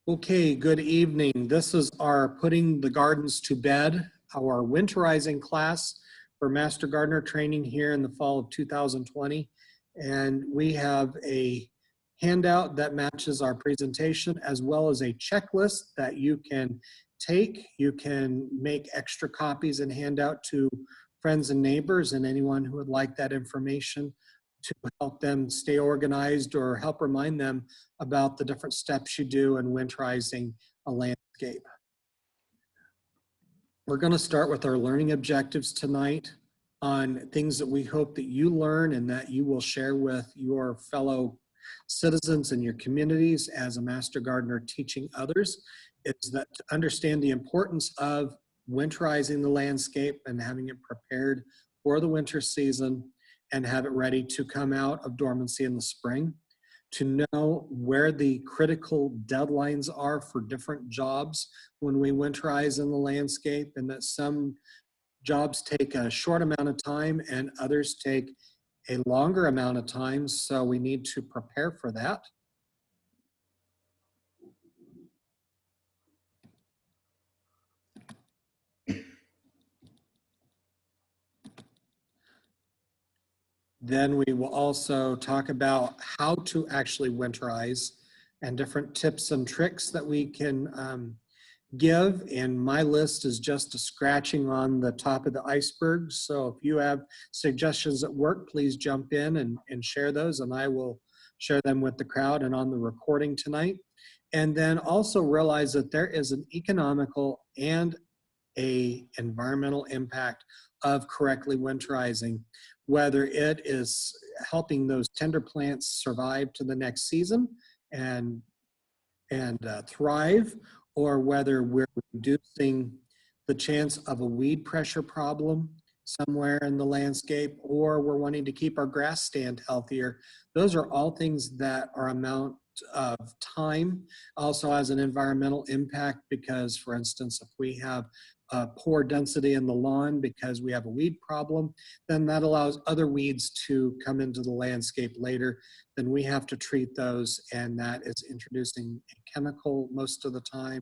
Okay, good evening. This is our Putting the Gardens to Bed, our winterizing class for Master Gardener training here in the fall of 2020. And we have a handout that matches our presentation as well as a checklist that you can take. You can make extra copies and hand out to friends and neighbors and anyone who would like that information to help them stay organized or help remind them about the different steps you do in winterizing a landscape. We're going to start with our learning objectives tonight on things that we hope that you learn and that you will share with your fellow citizens and your communities as a master gardener teaching others, is that to understand the importance of winterizing the landscape and having it prepared for the winter season and have it ready to come out of dormancy in the spring, to know where the critical deadlines are for different jobs when we winterize in the landscape, and that some jobs take a short amount of time and others take a longer amount of time, so we need to prepare for that. Then we will also talk about how to actually winterize and different tips and tricks that we can give. And my list is just a scratching on the top of the iceberg. So if you have suggestions at work, please jump in and share those, and I will share them with the crowd and on the recording tonight. And then also realize that there is an economical and a environmental impact of correctly winterizing, whether it is helping those tender plants survive to the next season and thrive, or whether we're reducing the chance of a weed pressure problem somewhere in the landscape, or we're wanting to keep our grass stand healthier. Those are all things that are amount of time. Also has an environmental impact because, for instance, if we have poor density in the lawn because we have a weed problem, then that allows other weeds to come into the landscape later. Then we have to treat those, and that is introducing a chemical most of the time.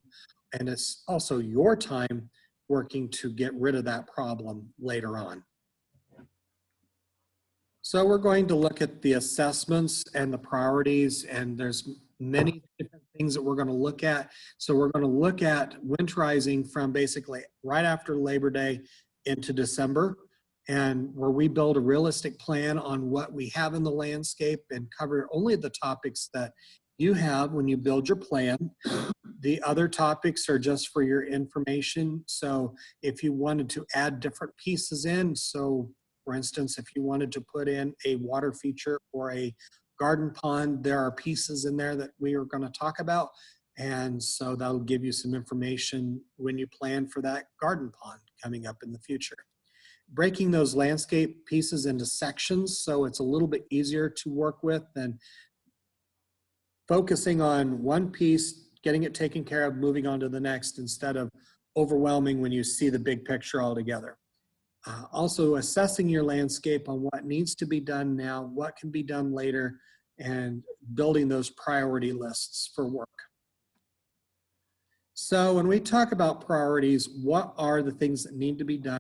And it's also your time working to get rid of that problem later on. So we're going to look at the assessments and the priorities, and there's many different things that we're going to look at. So we're going to look at winterizing from basically right after Labor Day into December, and where we build a realistic plan on what we have in the landscape and cover only the topics that you have when you build your plan. The other topics are just for your information. So if you wanted to add different pieces in, so for instance, if you wanted to put in a water feature or a garden pond, there are pieces in there that we are going to talk about. And so that'll give you some information when you plan for that garden pond coming up in the future. Breaking those landscape pieces into sections so it's a little bit easier to work with than focusing on one piece, getting it taken care of, moving on to the next instead of overwhelming when you see the big picture altogether. Also assessing your landscape on what needs to be done now, what can be done later, and building those priority lists for work. So when we talk about priorities, what are the things that need to be done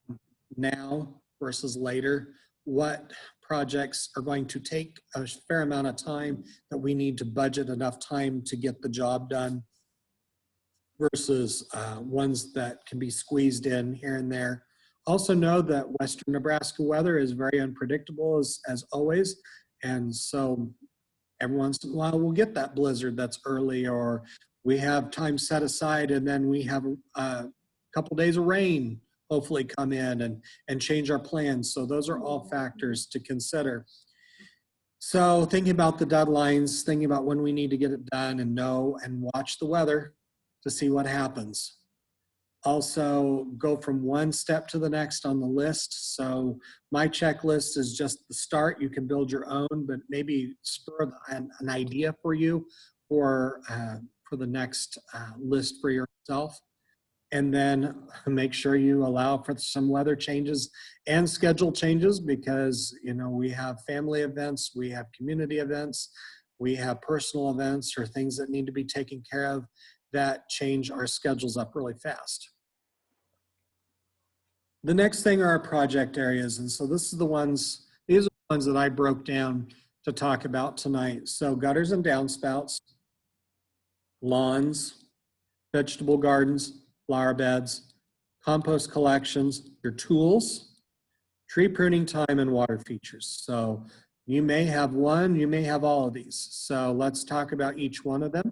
now versus later? What projects are going to take a fair amount of time that we need to budget enough time to get the job done versus ones that can be squeezed in here and there. Also know that Western Nebraska weather is very unpredictable as always. And so every once in a while we'll get that blizzard that's early, or we have time set aside and then we have a couple days of rain hopefully come in and change our plans. So those are all factors to consider. So thinking about the deadlines, thinking about when we need to get it done, and know and watch the weather to see what happens. Also go from one step to the next on the list. So my checklist is just the start. You can build your own, but maybe spur an idea for you for the next list for yourself. And then make sure you allow for some weather changes and schedule changes, because you know we have family events, we have community events, we have personal events or things that need to be taken care of. that change our schedules up really fast. The next thing are our project areas. And so these are the ones that I broke down to talk about tonight. So gutters and downspouts, lawns, vegetable gardens, flower beds, compost collections, your tools, tree pruning time, and water features. So you may have one, you may have all of these. So let's talk about each one of them.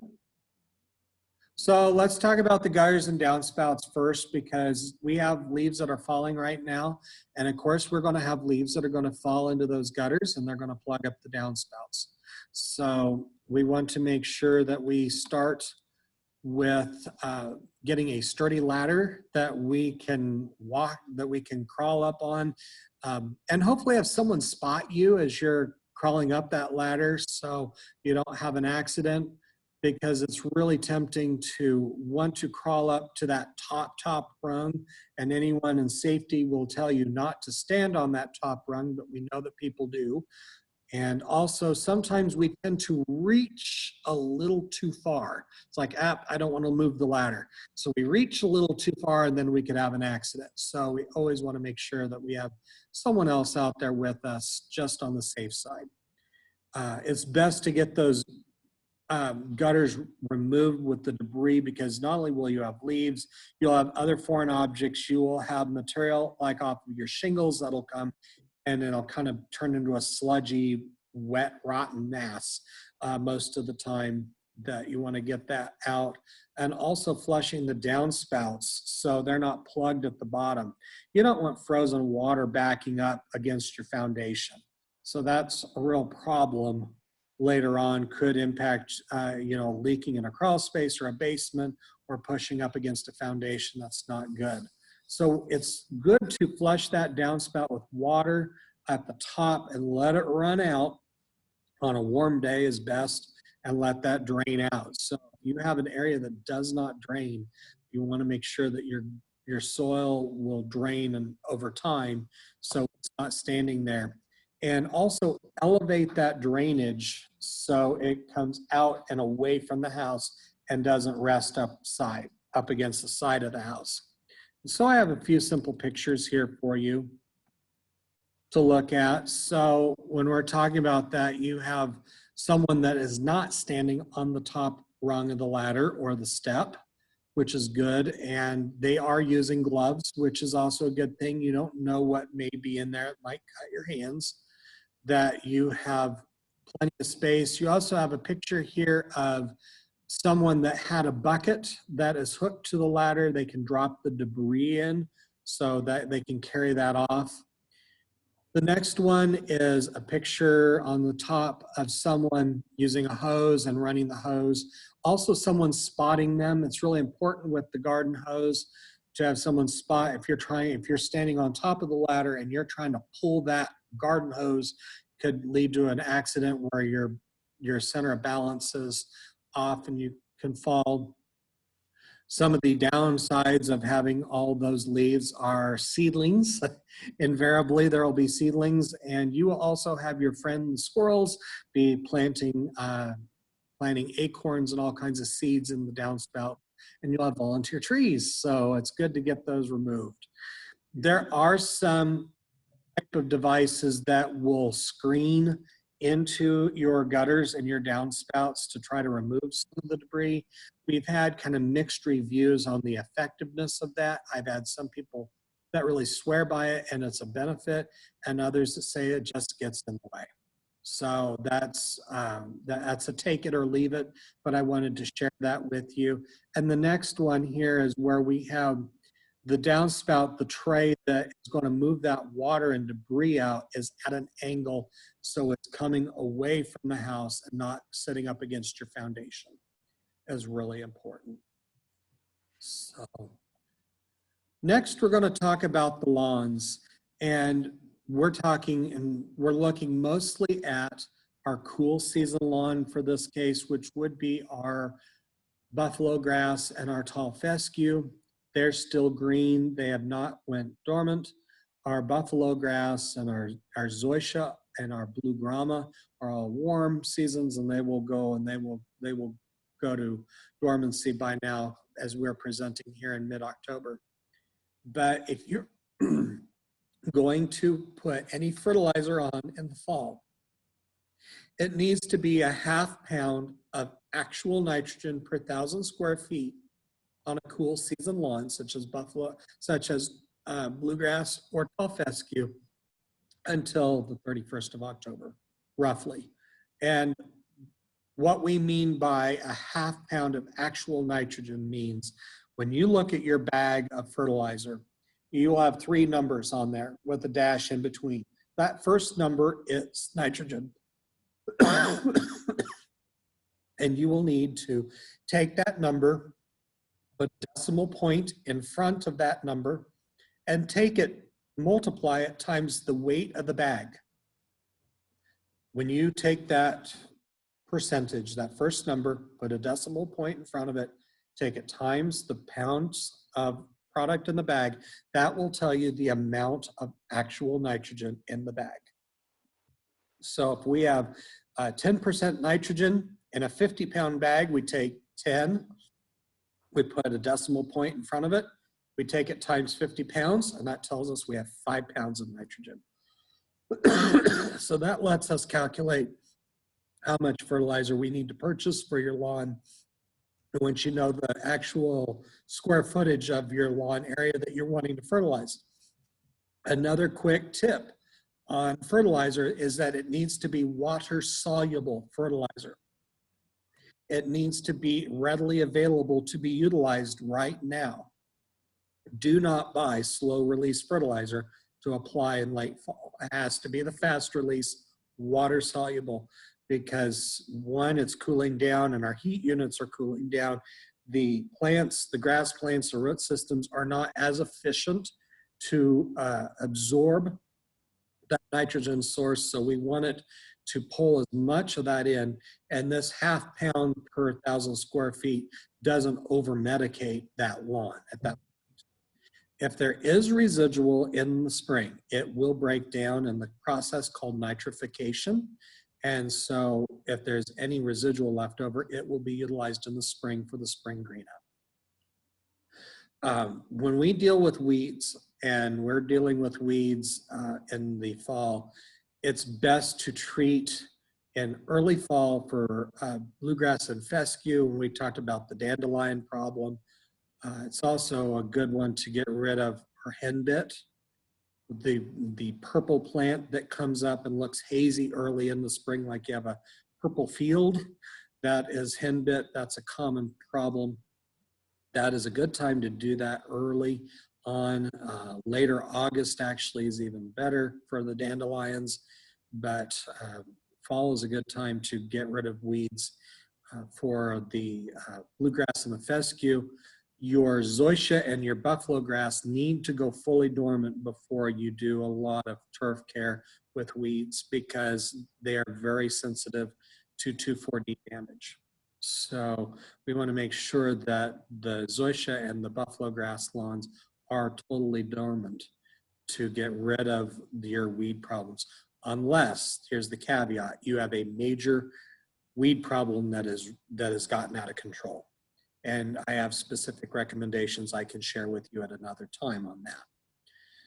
So let's talk about the gutters and downspouts first, because we have leaves that are falling right now. And of course, we're going to have leaves that are going to fall into those gutters and they're going to plug up the downspouts. So we want to make sure that we start with getting a sturdy ladder that we can walk, that we can crawl up on, and hopefully have someone spot you as you're crawling up that ladder so you don't have an accident, because it's really tempting to want to crawl up to that top rung, and anyone in safety will tell you not to stand on that top rung, but we know that people do. And also, sometimes we tend to reach a little too far. It's like, I don't want to move the ladder. So we reach a little too far and then we could have an accident. So we always want to make sure that we have someone else out there with us, just on the safe side. It's best to get those gutters removed with the debris, because not only will you have leaves, you'll have other foreign objects, you will have material like off of your shingles that'll come and it'll kind of turn into a sludgy, wet, rotten mass most of the time. That you want to get that out. And also flushing the downspouts so they're not plugged at the bottom. You don't want frozen water backing up against your foundation. So that's a real problem later on. Could impact leaking in a crawl space or a basement, or pushing up against a foundation. That's not good. So it's good to flush that downspout with water at the top and let it run out. On a warm day is best, and let that drain out. So if you have an area that does not drain, you want to make sure that your soil will drain and over time, so it's not standing there. And also elevate that drainage so it comes out and away from the house and doesn't rest up against the side of the house. So I have a few simple pictures here for you to look at. So when we're talking about that, you have someone that is not standing on the top rung of the ladder or the step, which is good. And they are using gloves, which is also a good thing. You don't know what may be in there. It might cut your hands. That you have plenty of space. You also have a picture here of someone that had a bucket that is hooked to the ladder. They can drop the debris in so that they can carry that off. The next one is a picture on the top of someone using a hose and running the hose. Also someone spotting them. It's really important with the garden hose to have someone spot. If you're standing on top of the ladder and you're trying to pull that garden hose, could lead to an accident where your center of balance is off and you can fall. Some of the downsides of having all those leaves are seedlings. Invariably, there will be seedlings, and you will also have your friend squirrels be planting acorns and all kinds of seeds in the downspout, and you'll have volunteer trees. So it's good to get those removed. There are some type of devices that will screen into your gutters and your downspouts to try to remove some of the debris. We've had kind of mixed reviews on the effectiveness of that. I've had some people that really swear by it and it's a benefit, and others that say it just gets in the way. So that's a take it or leave it, but I wanted to share that with you. And the next one here is where we have the downspout, the tray that is going to move that water and debris out is at an angle, so it's coming away from the house and not sitting up against your foundation, is really important. So next, we're going to talk about the lawns, and we're looking mostly at our cool season lawn for this case, which would be our buffalo grass and our tall fescue. They're still green. They have not went dormant. Our buffalo grass and our zoysia and our blue grama are all warm seasons, and they will go and they will go to dormancy by now as we're presenting here in mid-October. But if you're going to put any fertilizer on in the fall, it needs to be a 1/2 pound of actual nitrogen per 1,000 square feet on a cool season lawn, such as bluegrass or tall fescue, until the 31st of October, roughly. And what we mean by a 1/2 pound of actual nitrogen means when you look at your bag of fertilizer, you will have 3 numbers on there with a dash in between. That first number is nitrogen. And you will need to take that number, put a decimal point in front of that number, and take it, multiply it times the weight of the bag. When you take that percentage, that first number, put a decimal point in front of it, take it times the pounds of product in the bag, that will tell you the amount of actual nitrogen in the bag. So if we have 10% nitrogen in a 50-pound bag, we take 10, we put a decimal point in front of it, we take it times 50 pounds, and that tells us we have 5 pounds of nitrogen. So that lets us calculate how much fertilizer we need to purchase for your lawn. And once you know the actual square footage of your lawn area that you're wanting to fertilize. Another quick tip on fertilizer is that it needs to be water-soluble fertilizer. It needs to be readily available to be utilized right now. Do not buy slow-release fertilizer to apply in late fall. It has to be the fast-release, water-soluble, because one, it's cooling down and our heat units are cooling down. The plants, the grass plants, the root systems are not as efficient to absorb that nitrogen source, so we want it to pull as much of that in, and this 1/2 pound per 1,000 square feet doesn't over-medicate that lawn at that point. If there is residual in the spring, it will break down in the process called nitrification, and so if there's any residual left over, it will be utilized in the spring for the spring green up. When we deal with weeds, and we're dealing with weeds in the fall, it's best to treat in early fall for bluegrass and fescue. When we talked about the dandelion problem, it's also a good one to get rid of our henbit, the purple plant that comes up and looks hazy early in the spring, like you have a purple field. That is henbit. That's a common problem. That is a good time to do that early on. Later August actually is even better for the dandelions, but fall is a good time to get rid of weeds for the bluegrass and the fescue. Your zoysia and your buffalo grass need to go fully dormant before you do a lot of turf care with weeds, because they are very sensitive to 2,4-D damage. So we want to make sure that the zoysia and the buffalo grass lawns are totally dormant to get rid of your weed problems. Unless, here's the caveat, you have a major weed problem that has gotten out of control. And I have specific recommendations I can share with you at another time on that.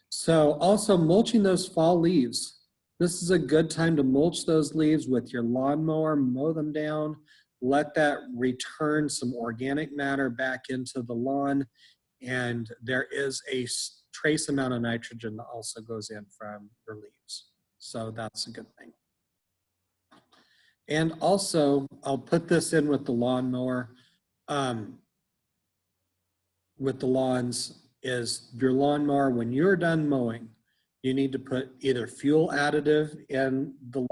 So also mulching those fall leaves. This is a good time to mulch those leaves with your lawnmower, mow them down, let that return some organic matter back into the lawn. And there is a trace amount of nitrogen that also goes in from your leaves. So that's a good thing. And also, I'll put this in with the lawnmower. With the lawns, is your lawnmower, when you're done mowing, you need to put either fuel additive in the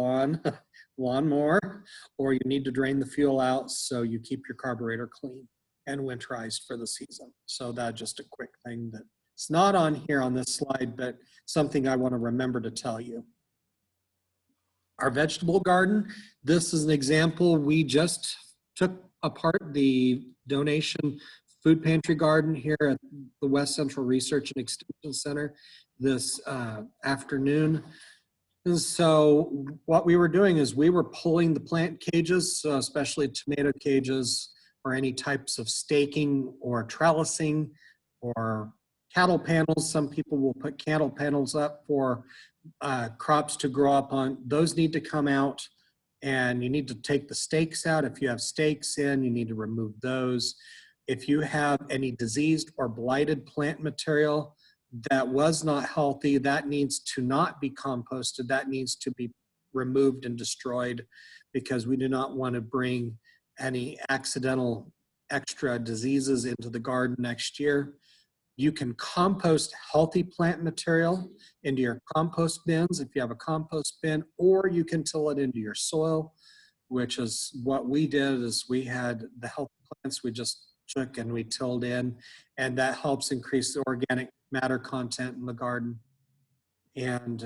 lawnmower, or you need to drain the fuel out so you keep your carburetor clean and winterized for the season. So that's just a quick thing that it's not on here on this slide, but something I want to remember to tell you. Our vegetable garden, this is an example. We just took apart the donation food pantry garden here at the West Central Research and Extension Center this afternoon. And so what we were doing is we were pulling the plant cages, especially tomato cages, or any types of staking or trellising or cattle panels. Some people will put cattle panels up for crops to grow up on. Those need to come out, and you need to take the stakes out. If you have stakes in, you need to remove those. If you have any diseased or blighted plant material that was not healthy, that needs to not be composted. That needs to be removed and destroyed, because we do not want to bring any accidental extra diseases into the garden next year. You can compost healthy plant material into your compost bins if you have a compost bin, or you can till it into your soil, which is what we did. Is we had the healthy plants we just took and we tilled in, and that helps increase the organic matter content in the garden. And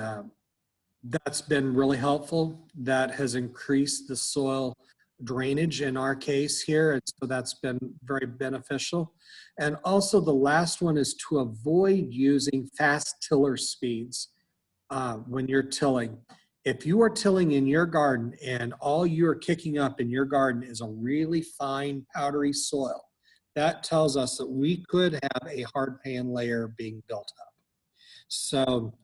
that's been really helpful. That has increased the soil drainage in our case here, and so that's been very beneficial. And also the last one is to avoid using fast tiller speeds when you're tilling. If you are tilling in your garden and all you're kicking up in your garden is a really fine powdery soil, that tells us that we could have a hard pan layer being built up. So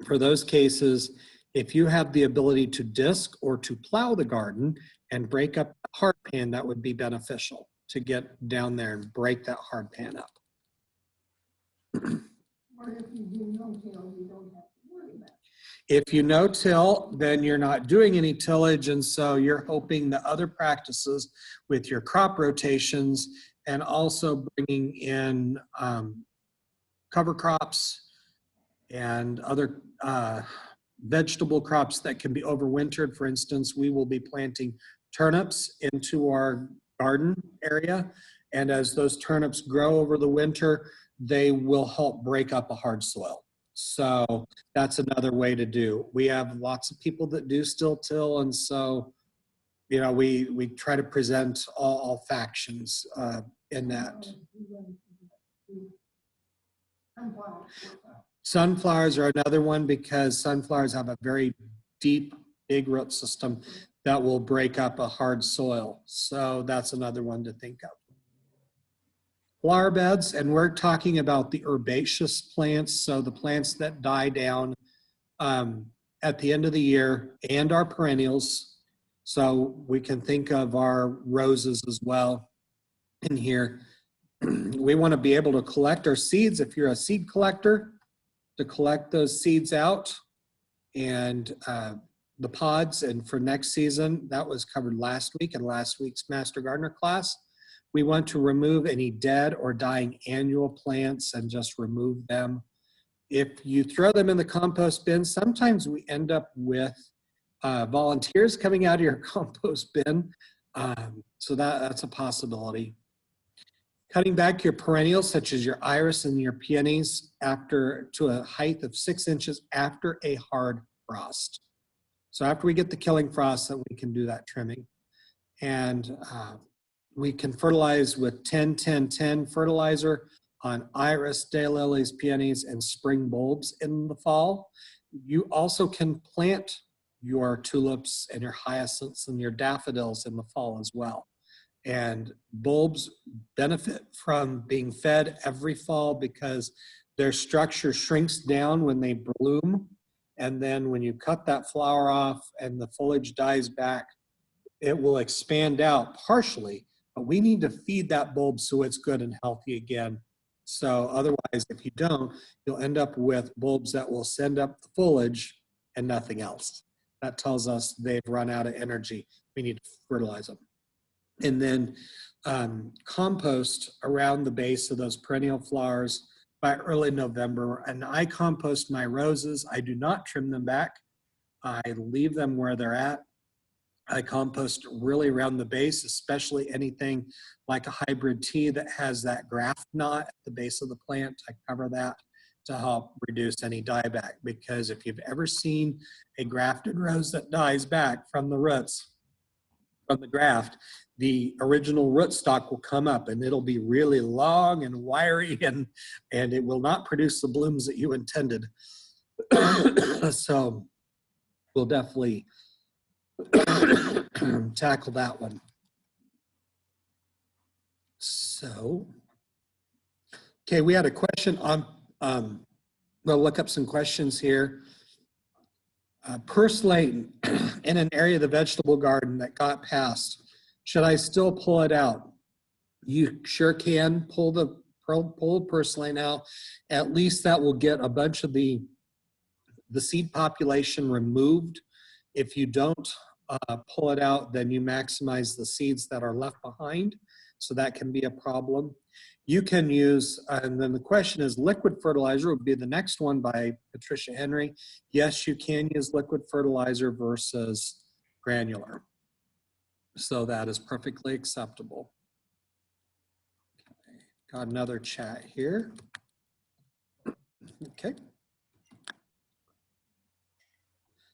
for those cases, if you have the ability to disc or to plow the garden and break up the hard pan, that would be beneficial to get down there and break that hard pan up. Or if you do no-till, you don't have to worry about it. If you no-till, then you're not doing any tillage, and so you're hoping that other practices with your crop rotations and also bringing in cover crops and other vegetable crops that can be overwintered. For instance, we will be planting turnips into our garden area, and as those turnips grow over the winter, they will help break up a hard soil. So that's another way to do. We have lots of people that do still till, and so you know we try to present all factions in that. Sunflowers are another one, because sunflowers have a very deep, big root system that will break up a hard soil. So that's another one to think of. Flower beds, and we're talking about the herbaceous plants, so the plants that die down at the end of the year, and our perennials. So we can think of our roses as well in here. We want to be able to collect our seeds, if you're a seed collector, to collect those seeds out and the pods. And for next season, that was covered last week in last week's Master Gardener class. We want to remove any dead or dying annual plants and just remove them. If you throw them in the compost bin, sometimes we end up with volunteers coming out of your compost bin. So that's a possibility. Cutting back your perennials, such as your iris and your peonies, to a height of 6 inches after a hard frost. So after we get the killing frost, then we can do that trimming. And we can fertilize with 10-10-10 fertilizer on iris, daylilies, peonies, and spring bulbs in the fall. You also can plant your tulips and your hyacinths and your daffodils in the fall as well. And bulbs benefit from being fed every fall because their structure shrinks down when they bloom. And then when you cut that flower off and the foliage dies back, it will expand out partially, but we need to feed that bulb so it's good and healthy again. So otherwise, if you don't, you'll end up with bulbs that will send up the foliage and nothing else. That tells us they've run out of energy. We need to fertilize them. And then compost around the base of those perennial flowers by early November. And I compost my roses. I do not trim them back. I leave them where they're at. I compost really around the base, especially anything like a hybrid tea that has that graft knot at the base of the plant. I cover that to help reduce any dieback, because if you've ever seen a grafted rose that dies back from the roots, from the graft, the original rootstock will come up and it'll be really long and wiry, and it will not produce the blooms that you intended. So we'll definitely tackle that one. So, okay, we had a question on, we'll look up some questions here. Purslane in an area of the vegetable garden that got passed, should I still pull it out? You sure can pull the purslane out. At least that will get a bunch of the seed population removed. If you don't pull it out, then you maximize the seeds that are left behind. So that can be a problem. You can use, and then the question is, liquid fertilizer would be the next one by Patricia Henry. Yes, you can use liquid fertilizer versus granular. So that is perfectly acceptable. Okay. Got another chat here. Okay.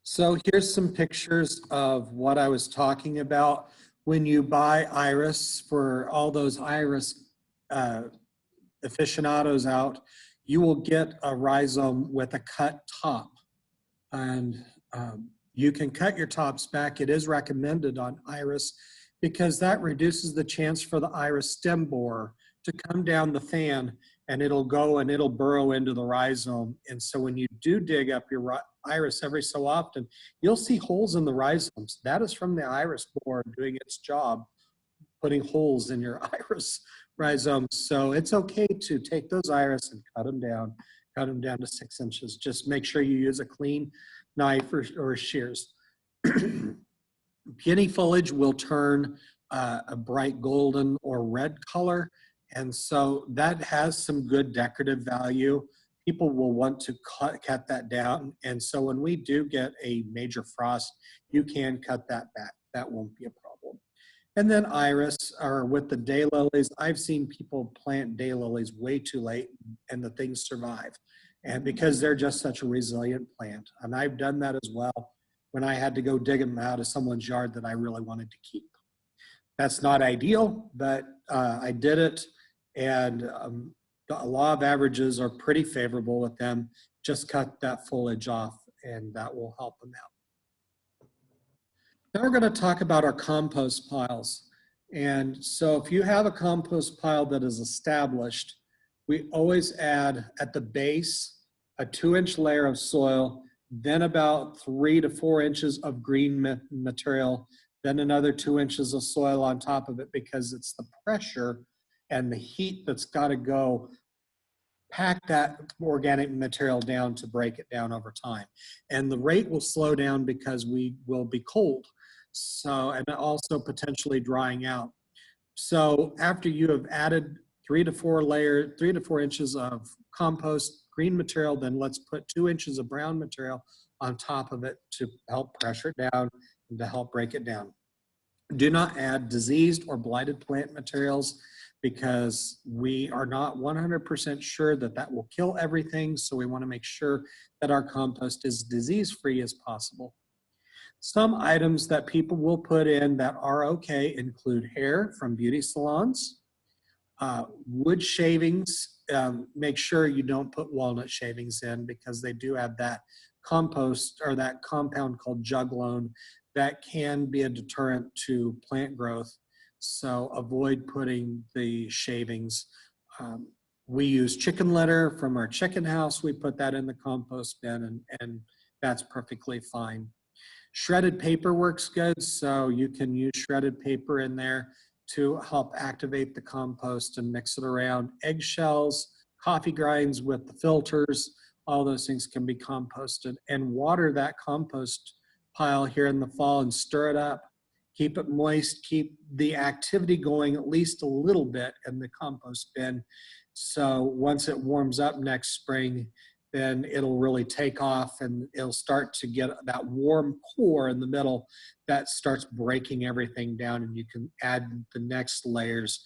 So here's some pictures of what I was talking about. When you buy iris, for all those iris aficionados out, you will get a rhizome with a cut top. And you can cut your tops back. It is recommended on iris because that reduces the chance for the iris stem borer to come down the fan, and it'll go and it'll burrow into the rhizome. And so when you do dig up your iris every so often, you'll see holes in the rhizomes. That is from the iris borer doing its job, putting holes in your iris rhizomes. So it's okay to take those iris and cut them down to 6 inches. Just make sure you use a clean knife or shears. Peony foliage will turn a bright golden or red color. And so that has some good decorative value. People will want to cut that down. And so when we do get a major frost, you can cut that back. That won't be a problem. And then iris, or with the daylilies, I've seen people plant daylilies way too late and the things survive. And because they're just such a resilient plant. And I've done that as well when I had to go dig them out of someone's yard that I really wanted to keep. That's not ideal, but I did it. And the law of averages are pretty favorable with them. Just cut that foliage off and that will help them out. Now we're going to talk about our compost piles. And so if you have a compost pile that is established, we always add at the base a 2-inch layer of soil, then about 3 to 4 inches of green material, then another 2 inches of soil on top of it, because it's the pressure and the heat that's got to go pack that organic material down to break it down over time. And the rate will slow down because we will be cold. So, and also potentially drying out. So after you have added 3 to 4 inches of compost, green material, then let's put 2 inches of brown material on top of it to help pressure it down and to help break it down. Do not add diseased or blighted plant materials because we are not 100% sure that that will kill everything. So we want to make sure that our compost is disease-free as possible. Some items that people will put in that are okay include hair from beauty salons, wood shavings. Make sure you don't put walnut shavings in because they do have that compost or that compound called juglone that can be a deterrent to plant growth. So avoid putting the shavings. We use chicken litter from our chicken house. We put that in the compost bin and that's perfectly fine. Shredded paper works good, so you can use shredded paper in there to help activate the compost and mix it around. Eggshells, coffee grinds with the filters, all those things can be composted. And water that compost pile here in the fall and stir it up. Keep it moist, keep the activity going at least a little bit in the compost bin. So once it warms up next spring, then it'll really take off and it'll start to get that warm core in the middle that starts breaking everything down, and you can add the next layers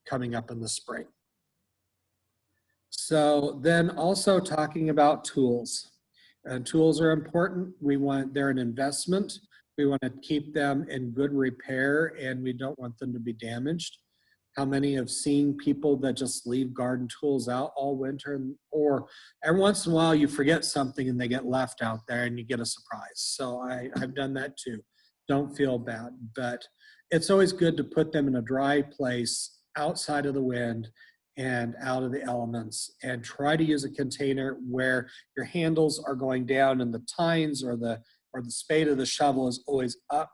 coming up in the spring. So then also talking about tools. Tools are important. They're an investment. We want to keep them in good repair and we don't want them to be damaged. How many have seen people that just leave garden tools out all winter, or every once in a while you forget something and they get left out there and you get a surprise. So I've done that too. Don't feel bad, but it's always good to put them in a dry place outside of the wind and out of the elements, and try to use a container where your handles are going down and the tines or the spade of the shovel is always up,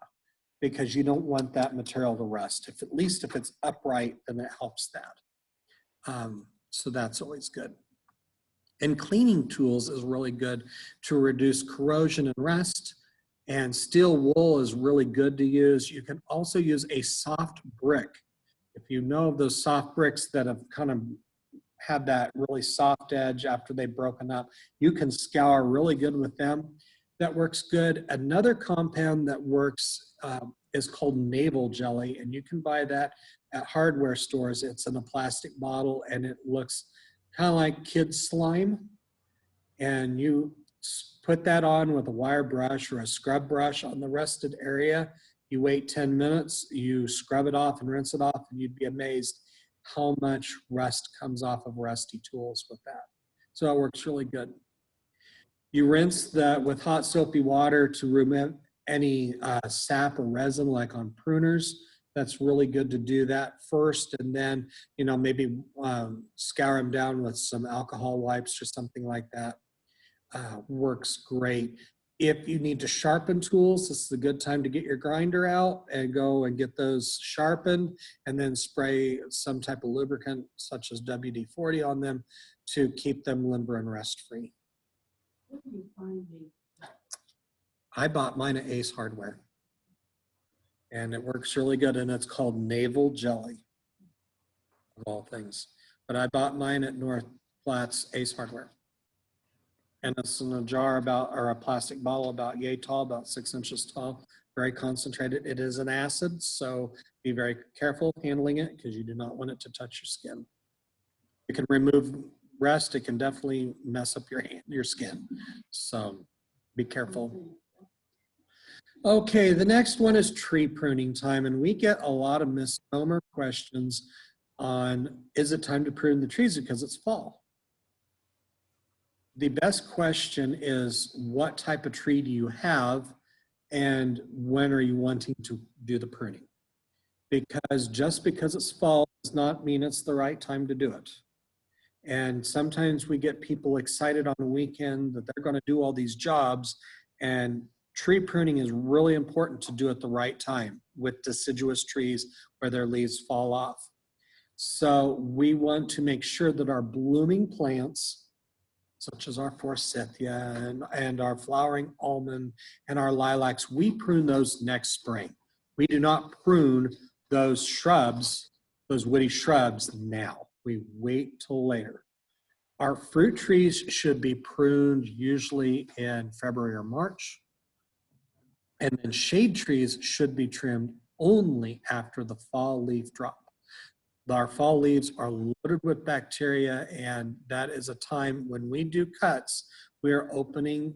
because you don't want that material to rust. If at least if it's upright, then it helps that. So that's always good. And cleaning tools is really good to reduce corrosion and rust. And steel wool is really good to use. You can also use a soft brick. If you know of those soft bricks that have kind of had that really soft edge after they've broken up, you can scour really good with them. That works good. Another compound that works is called navel jelly, and you can buy that at hardware stores. It's in a plastic bottle, and it looks kind of like kids slime. And you put that on with a wire brush or a scrub brush on the rusted area. You wait 10 minutes, you scrub it off and rinse it off, and you'd be amazed how much rust comes off of rusty tools with that. So it works really good. You rinse that with hot soapy water to remove any sap or resin, like on pruners. That's really good to do that first, and then, you know, maybe scour them down with some alcohol wipes or something like that. Works great. If you need to sharpen tools, this is a good time to get your grinder out and go and get those sharpened, and then spray some type of lubricant such as WD-40 on them to keep them limber and rust-free. Where do you find these? I bought mine at Ace Hardware, and it works really good, and it's called Navel Jelly, of all things. But I bought mine at North Platts Ace Hardware. And it's in a jar about, or a plastic bottle about yay tall, about 6 inches tall, very concentrated. It is an acid, so be very careful handling it because you do not want it to touch your skin. It can remove rust. It can definitely mess up your skin. So be careful. Okay, the next one is tree pruning time, and we get a lot of misnomer questions on, is it time to prune the trees because it's fall? The best question is, what type of tree do you have, and when are you wanting to do the pruning? Because just because it's fall does not mean it's the right time to do it. And sometimes we get people excited on a weekend that they're going to do all these jobs, and tree pruning is really important to do at the right time with deciduous trees where their leaves fall off. So we want to make sure that our blooming plants, such as our forsythia and our flowering almond and our lilacs, we prune those next spring. We do not prune those shrubs, those woody shrubs now. We wait till later. Our fruit trees should be pruned usually in February or March. And then shade trees should be trimmed only after the fall leaf drop. Our fall leaves are loaded with bacteria, and that is a time when we do cuts, we are opening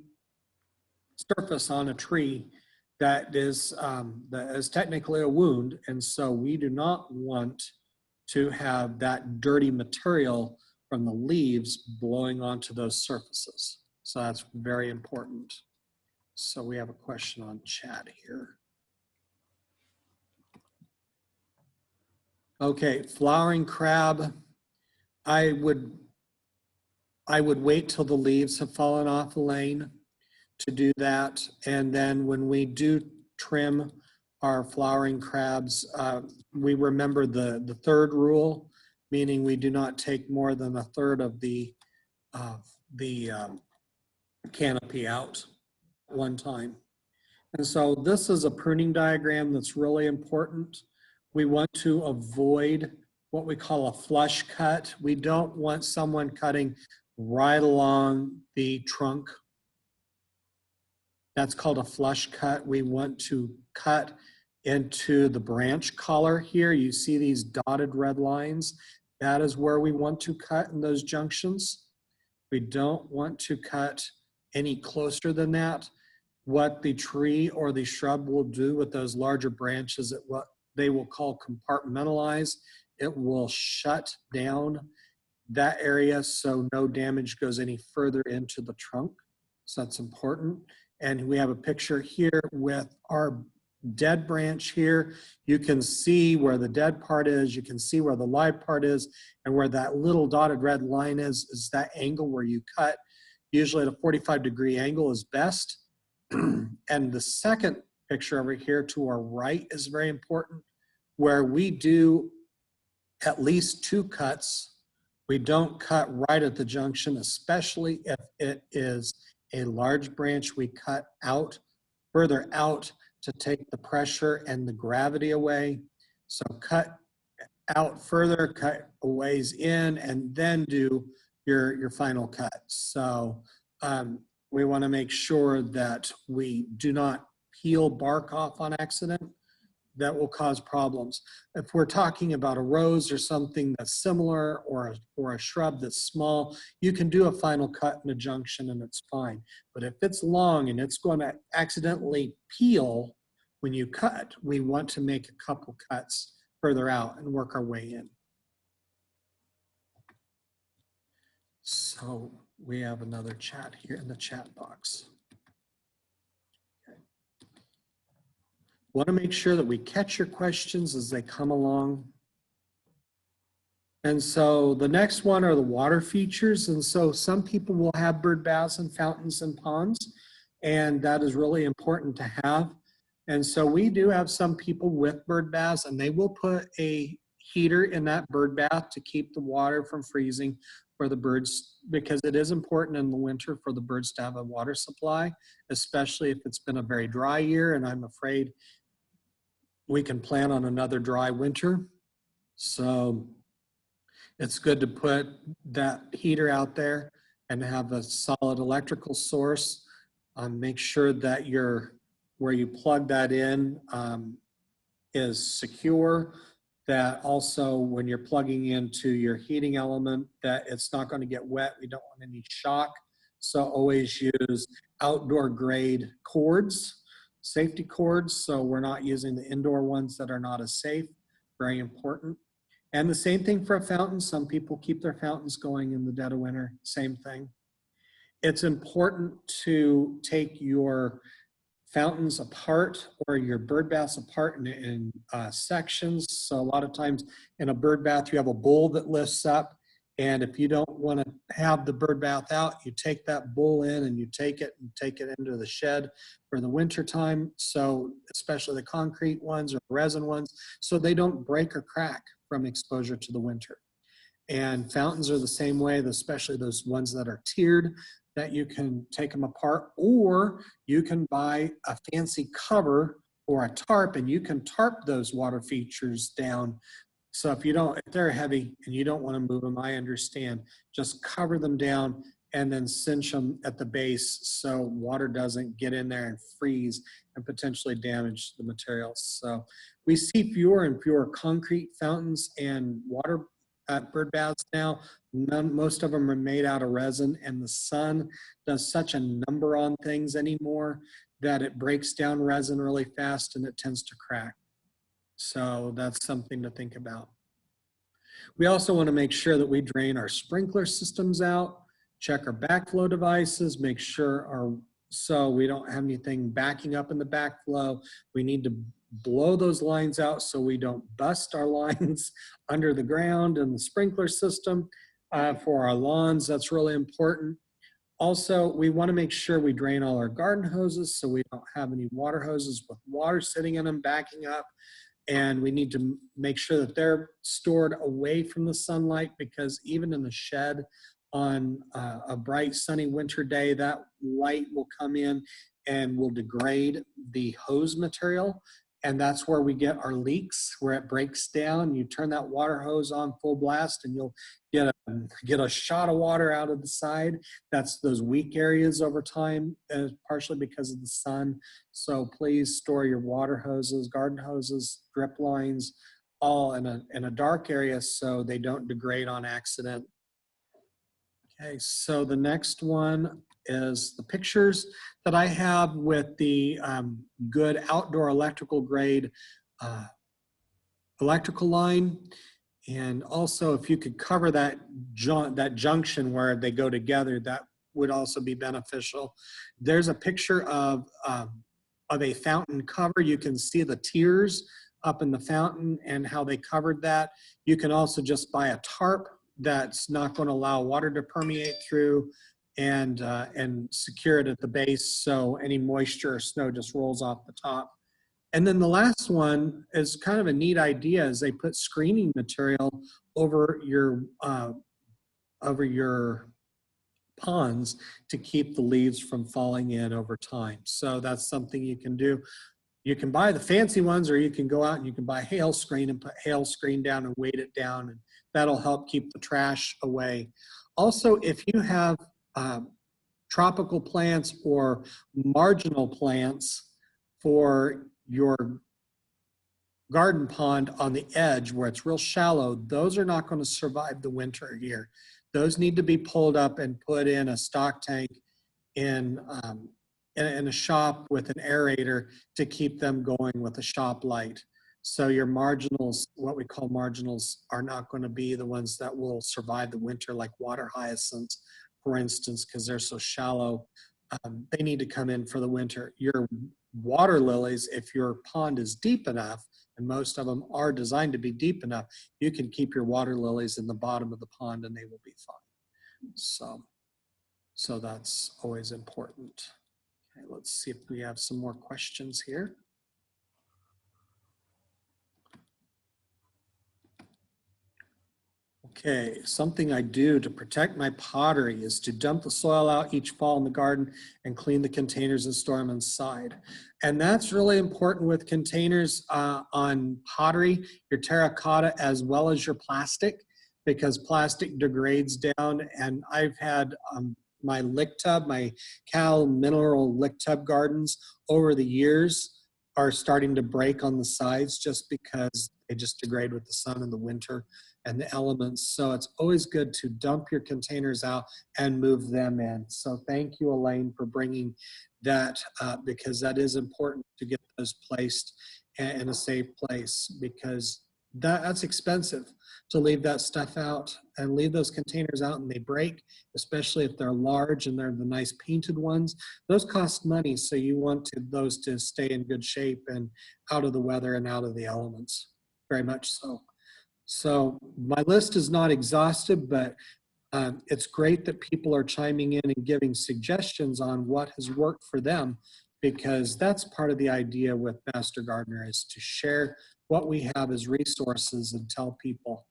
surface on a tree that is technically a wound, and so we do not want to have that dirty material from the leaves blowing onto those surfaces. So that's very important. So we have a question on chat here. Okay, flowering crab. I would wait till the leaves have fallen off the lane to do that. And then when we do trim our flowering crabs, we remember the third rule, meaning we do not take more than a third of the canopy out at one time. And so this is a pruning diagram that's really important. We want to avoid what we call a flush cut. We don't want someone cutting right along the trunk. That's called a flush cut. We want to cut into the branch collar here. You see these dotted red lines. That is where we want to cut in those junctions. We don't want to cut any closer than that. What the tree or the shrub will do with those larger branches, what they will call compartmentalize. It will shut down that area so no damage goes any further into the trunk. So that's important. And we have a picture here with our dead branch here, you can see where the dead part is, you can see where the live part is, and where that little dotted red line is that angle where you cut. Usually at a 45-degree angle is best. And the second picture over here to our right is very important, where we do at least 2 cuts. We don't cut right at the junction, especially if it is a large branch. We cut out, further out, to take the pressure and the gravity away. So cut out further, cut a ways in, and then do your final cut. So we want to make sure that we do not peel bark off on accident. That will cause problems. If we're talking about a rose or something that's similar, or a shrub that's small, you can do a final cut in a junction and it's fine. But if it's long and it's going to accidentally peel when you cut, we want to make a couple cuts further out and work our way in. So we have another chat here in the chat box. Want to make sure that we catch your questions as they come along. And so the next one are the water features. And so some people will have bird baths and fountains and ponds, and that is really important to have. And so we do have some people with bird baths, and they will put a heater in that bird bath to keep the water from freezing for the birds, because it is important in the winter for the birds to have a water supply, especially if it's been a very dry year. And I'm afraid we can plan on another dry winter. So it's good to put that heater out there and have a solid electrical source. Make sure that where you plug that in is secure. That also when you're plugging into your heating element, that it's not going to get wet. We don't want any shock. So always use outdoor grade cords, safety cords, so we're not using the indoor ones that are not as safe. Very important. And the same thing for a fountain. Some people keep their fountains going in the dead of winter. Same thing. It's important to take your fountains apart or your bird baths apart in sections. So a lot of times in a bird bath, you have a bowl that lifts up. And if you don't want to have the bird bath out, you take that bowl in and you take it into the shed for the winter time. So especially the concrete ones or resin ones, so they don't break or crack from exposure to the winter. And fountains are the same way, especially those ones that are tiered, that you can take them apart, or you can buy a fancy cover or a tarp and you can tarp those water features down. So if they're heavy and you don't want to move them, I understand. Just cover them down and then cinch them at the base so water doesn't get in there and freeze and potentially damage the materials. So we see fewer and fewer concrete fountains and water bird baths now. Most of them are made out of resin, and the sun does such a number on things anymore that it breaks down resin really fast and it tends to crack. So that's something to think about. We also want to make sure that we drain our sprinkler systems out, check our backflow devices, make sure so we don't have anything backing up in the backflow. We need to blow those lines out so we don't bust our lines under the ground in the sprinkler system. For our lawns, that's really important. Also, we want to make sure we drain all our garden hoses so we don't have any water hoses with water sitting in them backing up. And we need to make sure that they're stored away from the sunlight, because even in the shed on a bright sunny winter day, that light will come in and will degrade the hose material. And that's where we get our leaks, where it breaks down. You turn that water hose on full blast and you'll get a shot of water out of the side. That's those weak areas over time, partially because of the sun. So please store your water hoses, garden hoses, drip lines, all in a dark area so they don't degrade on accident. Okay, so the next one is the pictures that I have with the good outdoor electrical grade electrical line. And also if you could cover that junction where they go together, that would also be beneficial. There's a picture of of a fountain cover. You can see the tiers up in the fountain and how they covered that. You can also just buy a tarp that's not going to allow water to permeate through, and secure it at the base so any moisture or snow just rolls off the top. And then the last one is kind of a neat idea, is they put screening material over your ponds to keep the leaves from falling in over time. So that's something you can do. You can buy the fancy ones, or you can go out and you can buy hail screen and put hail screen down and weight it down, and that'll help keep the trash away. Also, if you have tropical plants or marginal plants for your garden pond on the edge where it's real shallow, those are not going to survive the winter here. Those need to be pulled up and put in a stock tank in a shop with an aerator to keep them going with a shop light. So your marginals, what we call marginals, are not going to be the ones that will survive the winter, like water hyacinths, for instance, because they're so shallow. They need to come in for the winter. Your water lilies, if your pond is deep enough, and most of them are designed to be deep enough, you can keep your water lilies in the bottom of the pond and they will be fine. So that's always important. Okay, let's see if we have some more questions here. Okay, something I do to protect my pottery is to dump the soil out each fall in the garden and clean the containers and store them inside. And that's really important with containers on pottery, your terracotta, as well as your plastic, because plastic degrades down. And I've had my lick tub, my Cal mineral lick tub gardens over the years are starting to break on the sides just because they just degrade with the sun in the winter and the elements. So it's always good to dump your containers out and move them in. So thank you, Elaine, for bringing that up, because that is important to get those placed in a safe place, because that's expensive to leave that stuff out and leave those containers out and they break, especially if they're large and they're the nice painted ones. Those cost money, so you want those to stay in good shape and out of the weather and out of the elements, very much so. So my list is not exhaustive, but it's great that people are chiming in and giving suggestions on what has worked for them, because that's part of the idea with Master Gardener, is to share what we have as resources and tell people.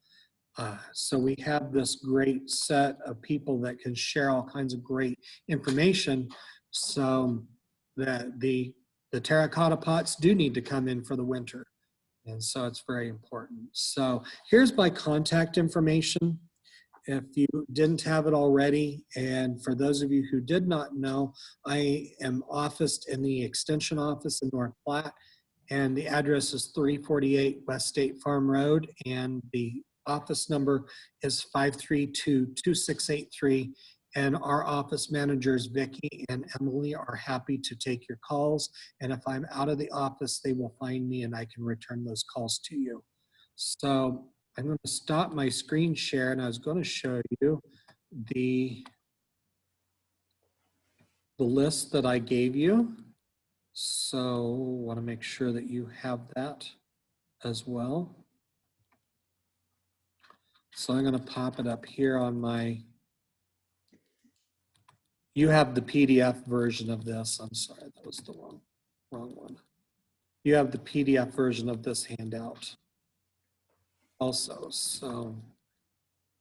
So we have this great set of people that can share all kinds of great information, so that the terracotta pots do need to come in for the winter. And so it's very important. So here's my contact information if you didn't have it already. And for those of you who did not know, I am officed in the Extension office in North Platte, and the address is 348 West State Farm Road, and the office number is 532-2683. And our office managers, Vicki and Emily, are happy to take your calls. And if I'm out of the office, they will find me and I can return those calls to you. So I'm going to stop my screen share, and I was going to show you the list that I gave you. So I want to make sure that you have that as well. So I'm going to pop it up here on my, you have the PDF version of this. I'm sorry, that was the wrong one. You have the PDF version of this handout also. So,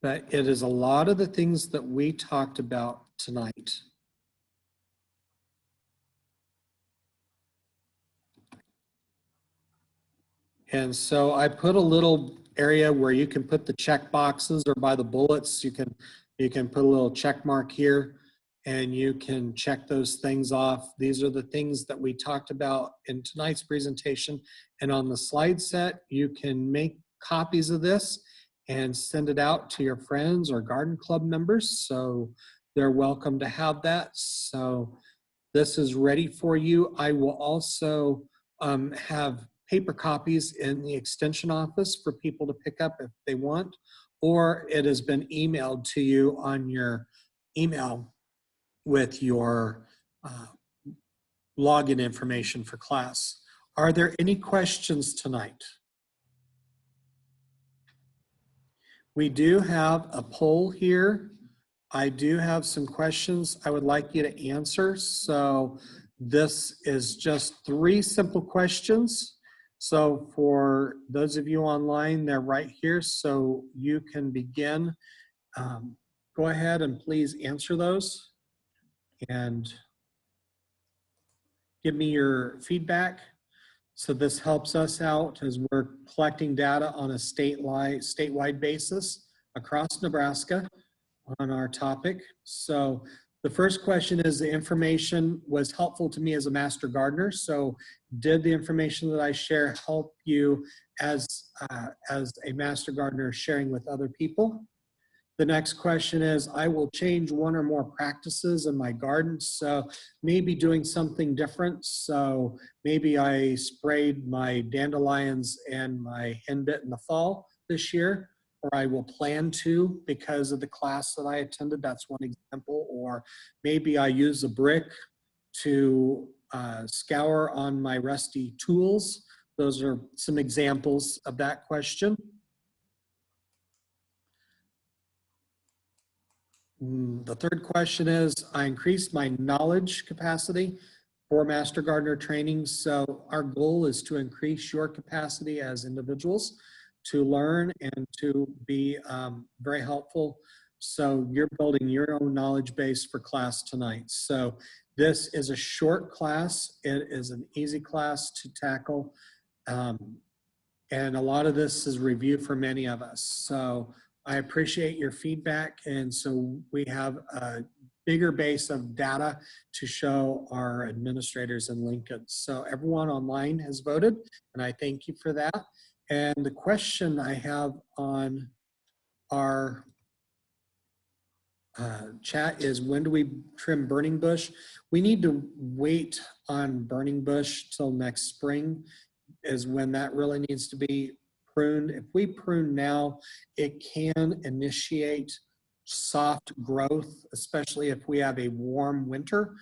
but it is a lot of the things that we talked about tonight. And so I put a little area where you can put the check boxes, or by the bullets, you can put a little check mark here and you can check those things off. These are the things that we talked about in tonight's presentation. And on the slide set, you can make copies of this and send it out to your friends or garden club members. So they're welcome to have that. So this is ready for you. I will also have paper copies in the extension office for people to pick up if they want, or it has been emailed to you on your email with your login information for class. Are there any questions tonight? We do have a poll here. I do have some questions I would like you to answer. So this is just 3 simple questions. So for those of you online, they're right here, so you can begin. Go ahead and please answer those and give me your feedback. So this helps us out as we're collecting data on a statewide basis across Nebraska on our topic. So the first question is, the information was helpful to me as a master gardener. So did the information that I share help you as a master gardener sharing with other people? The next question is, I will change 1 or more practices in my garden. So maybe doing something different. So maybe I sprayed my dandelions and my henbit in the fall this year, or I will plan to because of the class that I attended. That's one example. Or maybe I use a brick to scour on my rusty tools. Those are some examples of that question. The third question is, I increased my knowledge capacity for Master Gardener training. So our goal is to increase your capacity as individuals to learn and to be very helpful. So you're building your own knowledge base for class tonight. So this is a short class. It is an easy class to tackle. And a lot of this is review for many of us. So I appreciate your feedback. And so we have a bigger base of data to show our administrators in Lincoln. So everyone online has voted, and I thank you for that. And the question I have on our chat is, when do we trim burning bush? We need to wait on burning bush till next spring is when that really needs to be pruned. If we prune now, it can initiate soft growth, especially if we have a warm winter,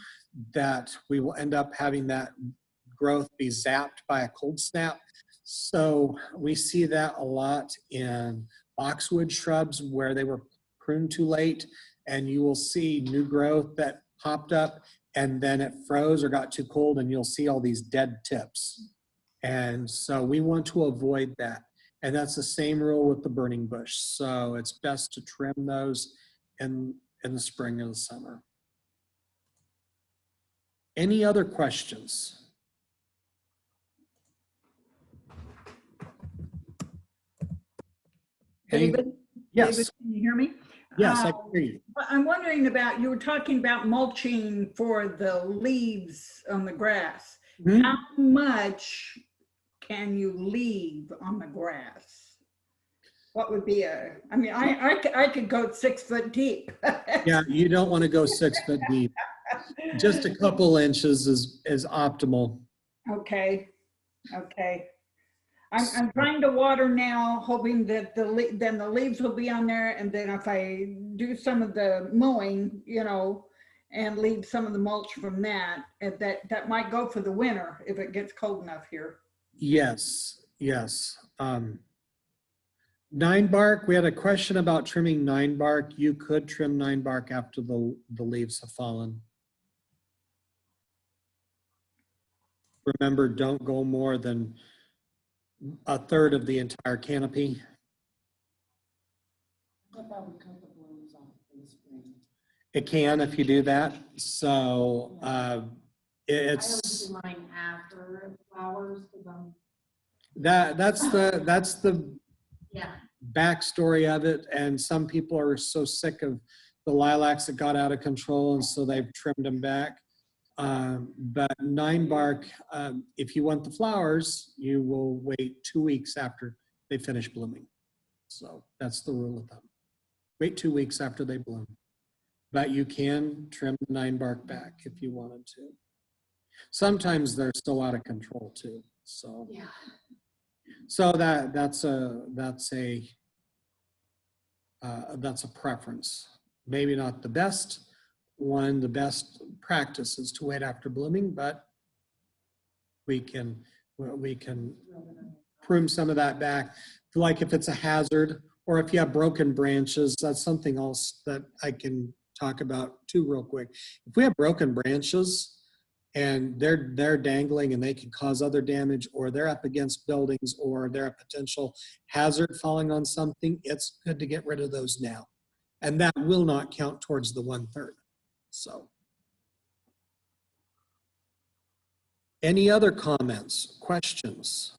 that we will end up having that growth be zapped by a cold snap. So we see that a lot in boxwood shrubs where they were pruned too late, and you will see new growth that popped up and then it froze or got too cold, and you'll see all these dead tips. And so we want to avoid that. And that's the same rule with the burning bush. So it's best to trim those in the spring or the summer. Any other questions? David? Yes. David, can you hear me? Yes, I can hear you. I'm wondering about, you were talking about mulching for the leaves on the grass. Mhm. How much can you leave on the grass? What would be I mean, I could go 6 foot deep. Yeah, you don't want to go 6 foot deep. Just a couple inches is optimal. Okay, okay. I'm trying to water now, hoping that then the leaves will be on there, and then if I do some of the mowing, you know, and leave some of the mulch from that, and that might go for the winter if it gets cold enough here. Yes, yes. 9 bark, we had a question about trimming 9 bark. You could trim 9 bark after the leaves have fallen. Remember, don't go more than a third of the entire canopy. It can if you do that. So it's mine after flowers because I'm that's the yeah. backstory of it. And some people are so sick of the lilacs that got out of control, and so they've trimmed them back. But 9 bark, if you want the flowers, you will wait 2 weeks after they finish blooming. So that's the rule of thumb. Wait 2 weeks after they bloom. But you can trim the 9 bark back if you wanted to. Sometimes they're so out of control too. So Yeah. so that's a preference. Maybe not the best one. The best practice is to wait after blooming, but we can prune some of that back. Like if it's a hazard, or if you have broken branches, that's something else that I can talk about too real quick. If we have broken branches and they're dangling and they can cause other damage, or they're up against buildings, or they're a potential hazard falling on something, it's good to get rid of those now. And that will not count towards the 1/3. So. Any other comments, questions?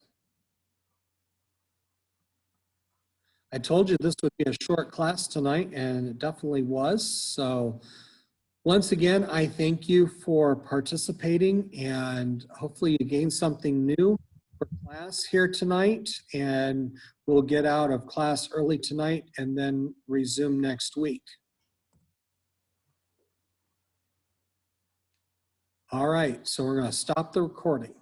I told you this would be a short class tonight, and it definitely was. So once again, I thank you for participating, and hopefully you gained something new for class here tonight, and we'll get out of class early tonight and then resume next week. All right, so we're going to stop the recording.